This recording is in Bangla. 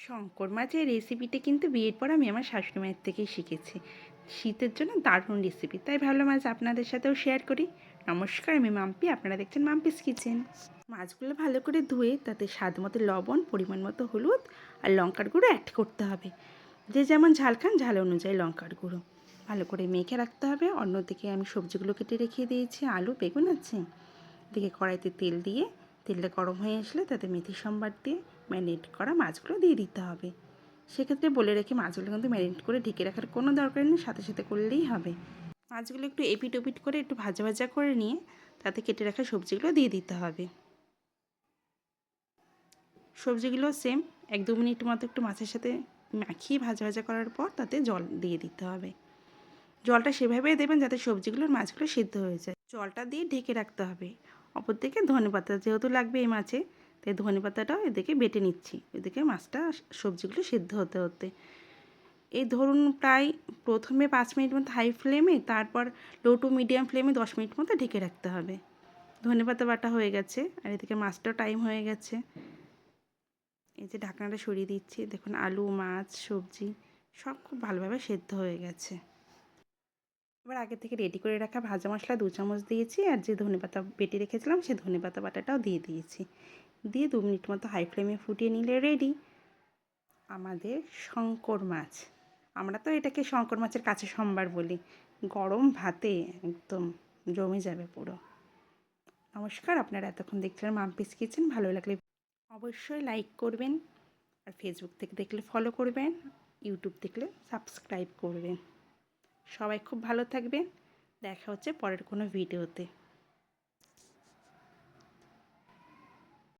শঙ্কর মাছের রেসিপিটা কিন্তু বিয়ের পর আমি আমার শাশুড়ি মায়ের থেকেই শিখেছি। শীতের জন্য দারুণ রেসিপি, তাই ভাবলাম আজ আপনাদের সাথেও শেয়ার করি। নমস্কার, আমি মাম্পি, আপনারা দেখছেন মাম্পিস কিচেন। মাছগুলো ভালো করে ধুয়ে তাতে স্বাদ মতো লবণ, পরিমাণ মতো হলুদ আর লঙ্কার গুঁড়ো অ্যাড করতে হবে। যে যেমন ঝাল খান ঝাল অনুযায়ী লঙ্কার গুঁড়ো ভালো করে মেখে রাখতে হবে। অন্যদিকে আমি সবজিগুলো কেটে রেখে দিয়েছি, আলু বেগুন আছে। এদিকে কড়াইতে তেল দিয়ে তেলটা গরম হয়ে আসলে তাতে মেথি সম্বার দিয়ে ম্যারিনেট করা মাছগুলো দিয়ে দিতে হবে। সেক্ষেত্রে বলে রেখে মাছগুলো কিন্তু ম্যারিনেট করে ঢেকে রাখার কোনো দরকার নেই, সাথে সাথে করলেই হবে। মাছগুলো একটু এপিট ওপিট করে একটু ভাজা ভাজা করে নিয়ে তাতে কেটে রাখা সবজিগুলো দিয়ে দিতে হবে। সবজিগুলো সেম 1-2 মিনিট মতো একটু মাছের সাথে মাখিয়ে ভাজা ভাজা করার পর তাতে জল দিয়ে দিতে হবে। জলটা সেভাবেই দেবেন যাতে সবজিগুলোর মাছগুলো সিদ্ধ হয়ে যায়। জলটা দিয়ে ঢেকে রাখতে হবে। অপরদিকে ধনেপাতা যেহেতু লাগবে এই মাছে, তাই ধনেপাতাটাও এদিকে বেটে নিচ্ছি। এদিকে মাছটা সবজিগুলো সিদ্ধ হতে হতে এই ধরুন প্রায় প্রথমে 5 মিনিট মতো হাই ফ্লেমে, তারপর লো টু মিডিয়াম ফ্লেমে 10 মিনিট মতো ঢেকে রাখতে হবে। ধনেপাতা বাটা হয়ে গেছে আর এদিকে মাছটাও টাইম হয়ে গেছে। এই যে ঢাকনাটা সরিয়ে দিচ্ছি, দেখুন আলু মাছ সবজি সব খুব ভালোভাবে সেদ্ধ হয়ে গেছে। এবার আগে থেকে রেডি করে রাখা ভাজা মশলা 2 চামচ দিয়েছি, আর যে ধনেপাতা বেটে রেখেছিলাম সেই ধনেপাতা বাটাটাও দিয়ে দিয়েছি। দিয়ে 2 মিনিট মতো হাই ফ্লেমে ফুটিয়ে নিলে রেডি আমাদের শঙ্কর মাছ। আমরা তো এটাকে শঙ্কর মাছের কাঁচা সম্বার বলি। গরম ভাতে একদম জমে যাবে পুরো। নমস্কার, আপনারা এতক্ষণ দেখছিলেন মাম্পিস কিচেন। ভালো লাগলে অবশ্যই লাইক করবেন, আর ফেসবুক থেকে দেখলে ফলো করবেন, ইউটিউব দেখলে সাবস্ক্রাইব করবেন। সবাই খুব ভালো থাকবেন। দেখা হচ্ছে পরের কোনো ভিডিওতে।